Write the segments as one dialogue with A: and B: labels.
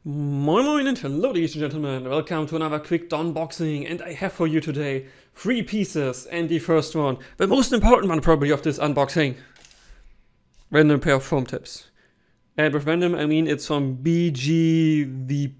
A: Moin moin and hello ladies and gentlemen, welcome to another quick Donboxing, and I have for you today 3 pieces, and the first one, the most important one probably of this unboxing, random pair of foam tips. And with random I mean it's from BGVP.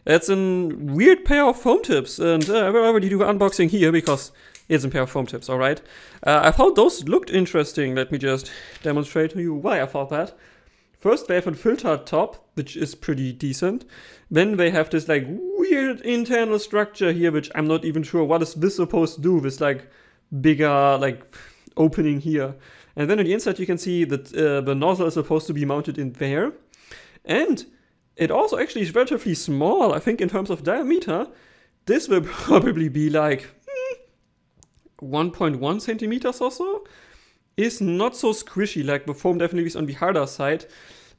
A: It's a weird pair of foam tips, and I will already do an unboxing here because it's a pair of foam tips, alright? I thought those looked interesting. Let me just demonstrate to you why I thought that. First, they have a filtered top, which is pretty decent. Then they have this like weird internal structure here, which I'm not even sure what is this supposed to do, this like bigger like opening here. And then on the inside you can see that the nozzle is supposed to be mounted in there. And it also actually is relatively small. I think in terms of diameter, this will probably be like 1.1 centimeters or so. Is not so squishy, like the foam definitely is on the harder side.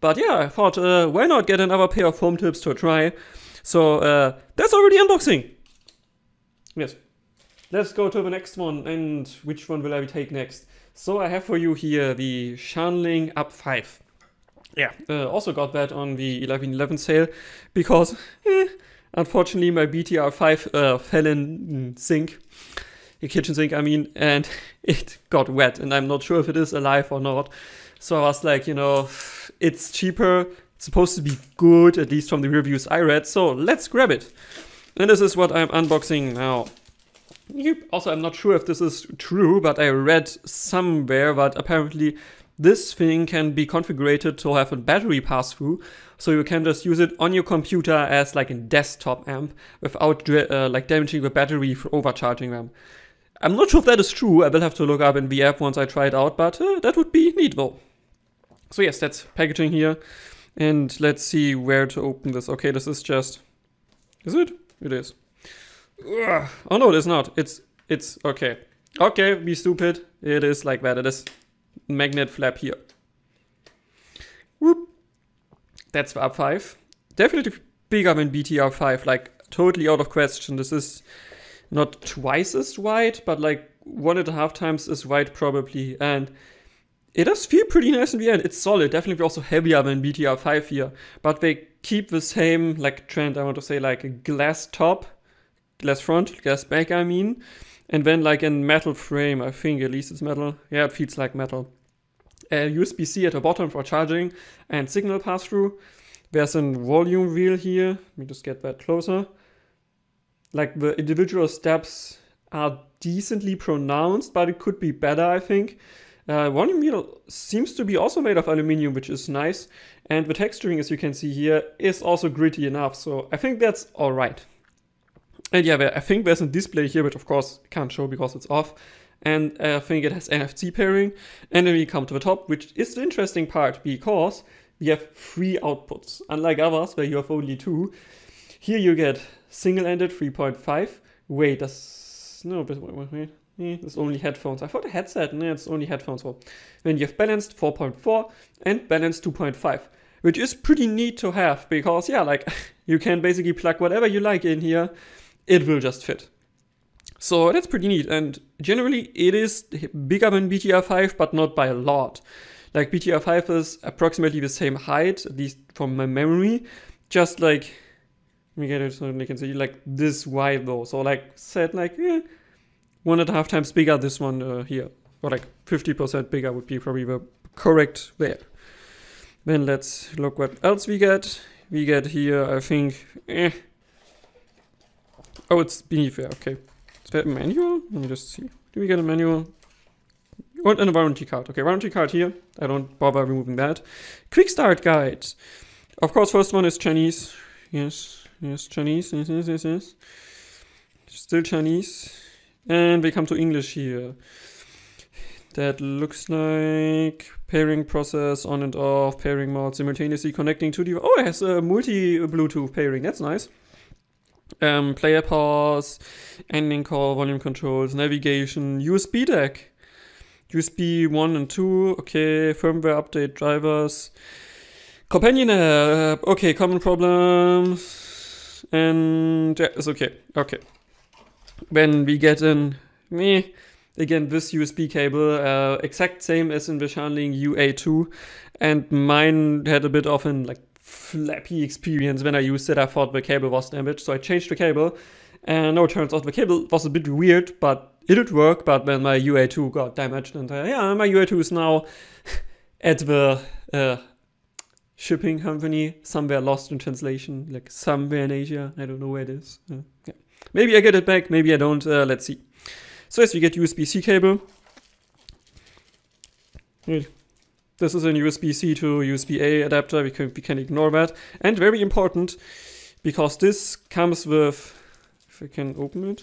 A: But yeah, I thought, why not get another pair of foam tips to try? So that's already unboxing. Yes. Let's go to the next one, and which one will I take next? So I have for you here the Shanling UP5. Yeah, also got that on the 11/11 sale, because unfortunately my BTR5 fell in sink. The kitchen sink, I mean, and it got wet, and I'm not sure if it is alive or not. So I was like, you know, it's cheaper, it's supposed to be good, at least from the reviews I read, so let's grab it. And this is what I'm unboxing now. Also, I'm not sure if this is true, but I read somewhere that apparently this thing can be configured to have a battery pass-through, so you can just use it on your computer as like a desktop amp without like damaging the battery for overcharging them. I'm not sure if that is true. I will have to look up in the app once I try it out, but that would be neat though. So yes, that's packaging here. And let's see where to open this. Okay, this is just... Is it? It is. Ugh. Oh no, it is not. It's okay. Okay, be stupid. It is like that. It is magnet flap here. Whoop. That's the UP5. Definitely bigger than BTR5, like totally out of question. This is not twice as wide, but like 1.5 times as wide probably. And it does feel pretty nice in the end. It's solid, definitely also heavier than BTR5 here. But they keep the same like trend, I want to say, like a glass top, glass front, glass back I mean. And then like a metal frame, I think at least it's metal. Yeah, it feels like metal. USB-C at the bottom for charging and signal pass-through. There's a volume wheel here. Let me just get that closer. Like the individual steps are decently pronounced, but it could be better, I think. Volume wheel seems to be also made of aluminum, which is nice. And the texturing, as you can see here, is also gritty enough. So I think that's all right. And yeah, I think there's a display here, which of course I can't show because it's off. And I think it has NFC pairing. And then we come to the top, which is the interesting part, because we have 3 outputs. Unlike others, where you have only 2. Here you get single-ended 3.5. Wait, that's... No, but wait. It's only headphones. I thought a headset. No, it's only headphones. So then you have balanced 4.4 and balanced 2.5. Which is pretty neat to have, because yeah, like you can basically plug whatever you like in here. It will just fit. So that's pretty neat, and generally it is bigger than BTR5, but not by a lot. Like BTR5 is approximately the same height, at least from my memory, just like, let me get it so you can see, like this wide though. So like said, like 1.5 times bigger this one here, or like 50% bigger would be probably the correct there. Then let's look what else we get. We get here, I think, oh, it's beneath there, okay. Is that a manual? Let me just see. Do we get a manual? And a warranty card. Okay, warranty card here. I don't bother removing that. Quick start guide. Of course, first one is Chinese. Yes, Chinese. Yes. Still Chinese. And we come to English here. That looks like pairing process, on and off, pairing mode, simultaneously connecting to the... Oh, it has a multi-Bluetooth pairing. That's nice. Player pause, ending call, volume controls, navigation, USB deck, USB 1 and 2, okay, firmware update, drivers, companion app, okay, common problems, and yeah, it's okay, okay. Then we get in, again, this USB cable, exact same as in the Shanling UA2, and mine had a bit of an like flappy experience when I used it. I thought the cable was damaged, so I changed the cable. And now it turns out the cable was a bit weird, but it did work. But then my UA2 got damaged, and yeah, my UA2 is now at the shipping company, somewhere lost in translation, like somewhere in Asia. I don't know where it is. Yeah. Maybe I get it back, maybe I don't. Let's see. So as we get USB-C cable. This is a USB-C to USB-A adapter. We can ignore that. And very important, because this comes with, if I can open it,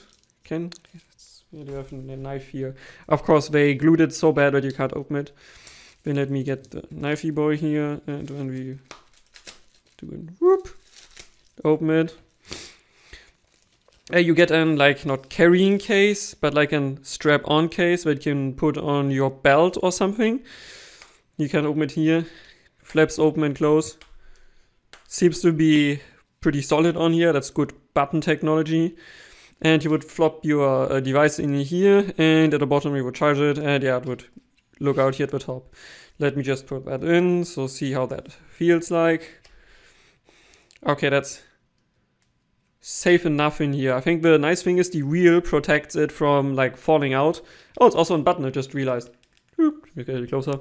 A: we do have a knife here. Of course, they glued it so bad that you can't open it. Then let me get the knifey boy here, and when we do it, whoop, open it. You get an, like, not carrying case, but like a strap-on case that you can put on your belt or something. You can open it here, flaps open and close. Seems to be pretty solid on here, that's good button technology. And you would flop your device in here, and at the bottom you would charge it, and yeah, it would look out here at the top. Let me just put that in, so see how that feels like. Okay, that's safe enough in here. I think the nice thing is the wheel protects it from like falling out. Oh, it's also a button, I just realized. Oop, let me get it closer.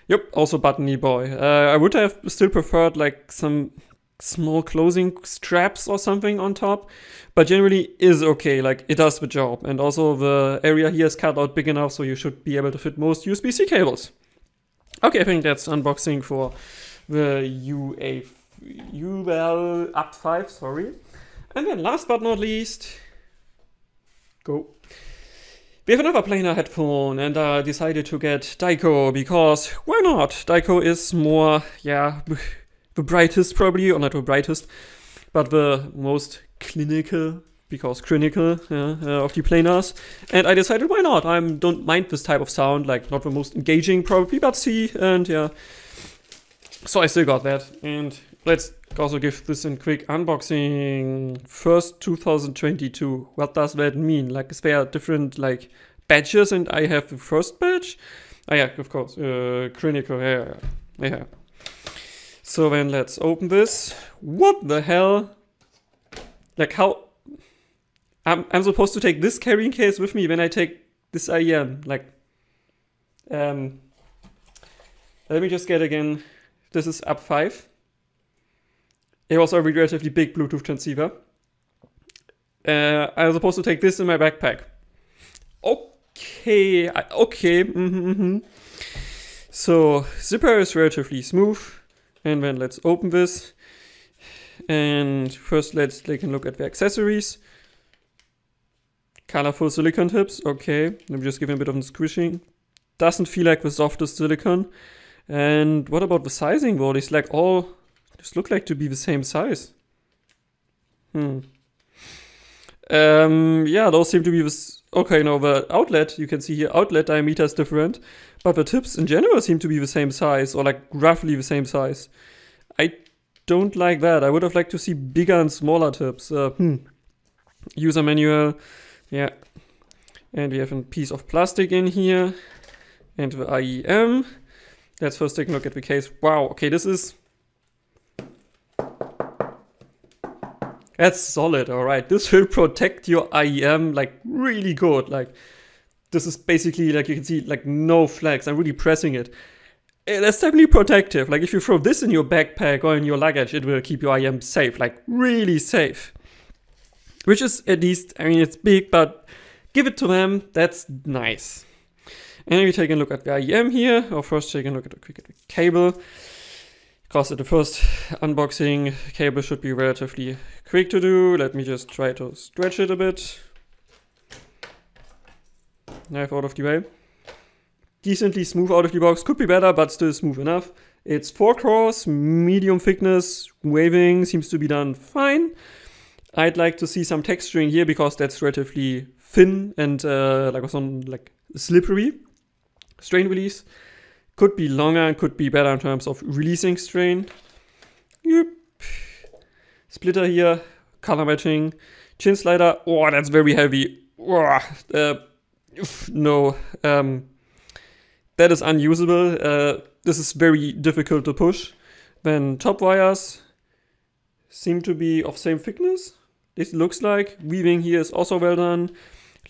A: Yep, also buttony boy. I would have still preferred like some small closing straps or something on top, but generally is okay, like it does the job. And also the area here is cut out big enough, so you should be able to fit most USB-C cables. Okay, I think that's unboxing for the UP5, sorry. And then last but not least, go. We have another planar headphone, and I decided to get Dioko because why not? Dioko is more, yeah, the brightest probably, or not the brightest, but the most clinical, because clinical, of the planars. And I decided why not? I don't mind this type of sound, like not the most engaging probably, but see, and yeah. So I still got that, and let's also give this a quick unboxing. First 2022, what does that mean? Like, is there different like badges and I have the first badge? Oh yeah, of course, clinical, yeah. So then let's open this. What the hell? Like how? I'm supposed to take this carrying case with me when I take this IEM. Like, let me just get again. This is UP5. It was a relatively big Bluetooth transceiver. I'm supposed to take this in my backpack. Okay, So zipper is relatively smooth. And then let's open this. And first let's take a look at the accessories. Colorful silicone tips, okay. Let me just give it a bit of a squishing. Doesn't feel like the softest silicone. And what about the sizing though? These like all just look like to be the same size. Yeah, those seem to be this. Okay, no, the outlet, you can see here, outlet diameter is different, but the tips in general seem to be the same size, or like roughly the same size. I don't like that. I would have liked to see bigger and smaller tips. User manual, yeah. And we have a piece of plastic in here, and the IEM. Let's first take a look at the case. Wow, okay, this is... That's solid, alright. This will protect your IEM like really good. Like, this is basically, like you can see, like no flags. I'm really pressing it. That's definitely protective. Like if you throw this in your backpack or in your luggage, it will keep your IEM safe, like really safe. Which is at least, I mean, it's big, but give it to them. That's nice. And then we take a look at the IEM here. Or first take a look at the cable. Because at the first unboxing, cable should be relatively quick to do. Let me just try to stretch it a bit. Knife out of the way. Decently smooth out of the box. Could be better, but still smooth enough. It's 4 cores, medium thickness, waving seems to be done fine. I'd like to see some texturing here because that's relatively thin and like slippery. Strain release. Could be longer and could be better in terms of releasing strain. Yep. Splitter here, color matching. Chin slider, oh, that's very heavy. Oh, no, that is unusable. This is very difficult to push. Then top wires seem to be of same thickness. This looks like. Weaving here is also well done.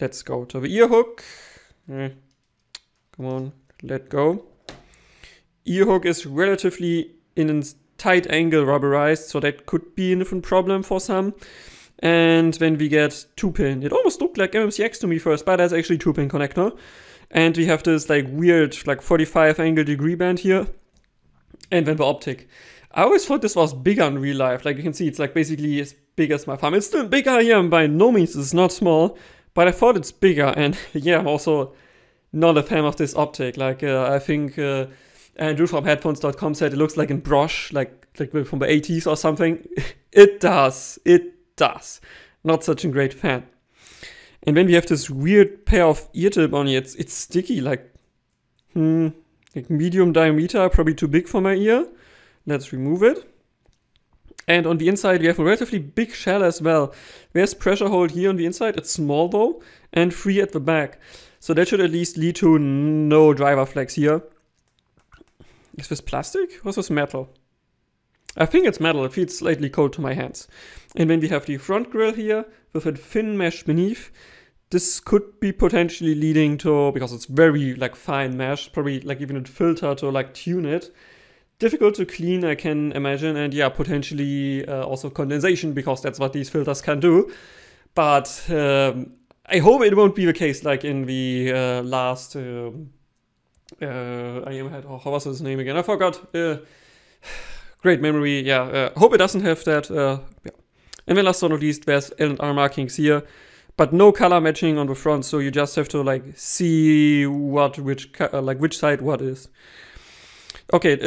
A: Let's go to the ear hook. Come on, let go. Ear hook is relatively in a tight angle rubberized, so that could be a different problem for some. And then we get 2-pin. It almost looked like MMCX to me first, but that's actually 2-pin connector. And we have this like weird like 45 angle degree band here. And then the optic. I always thought this was bigger in real life. Like you can see, it's like basically as big as my thumb. It's still bigger here, and by no means it's not small. But I thought it's bigger, and yeah, I'm also not a fan of this optic. Like I think Andrew from headphones.com said it looks like in brush, like from the 80s or something. It does. Not such a great fan. And then we have this weird pair of ear tip on here. It's sticky, like medium diameter, probably too big for my ear. Let's remove it. And on the inside, we have a relatively big shell as well. There's pressure hold here on the inside. It's small though, and free at the back. So that should at least lead to no driver flex here. Is this plastic or is this metal? I think it's metal. It feels slightly cold to my hands. And then we have the front grille here with a thin mesh beneath. This could be potentially leading to, because it's very like fine mesh, probably like even a filter to like tune it. Difficult to clean, I can imagine, and yeah, potentially also condensation, because that's what these filters can do. But I hope it won't be the case like in the last IM head. Oh, how was his name again? I forgot. Great memory. Yeah, hope it doesn't have that. Yeah. And then last but not least, there's L&R markings here, but no color matching on the front, so you just have to like see which side what is. Okay,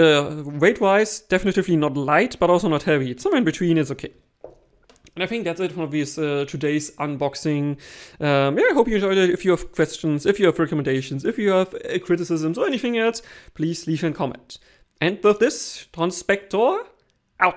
A: weight-wise, definitely not light, but also not heavy. It's somewhere in between, it's okay. And I think that's it for this today's unboxing. Yeah, I hope you enjoyed it. If you have questions, if you have recommendations, if you have criticisms or anything else, please leave a comment. And with this, Donspektor out.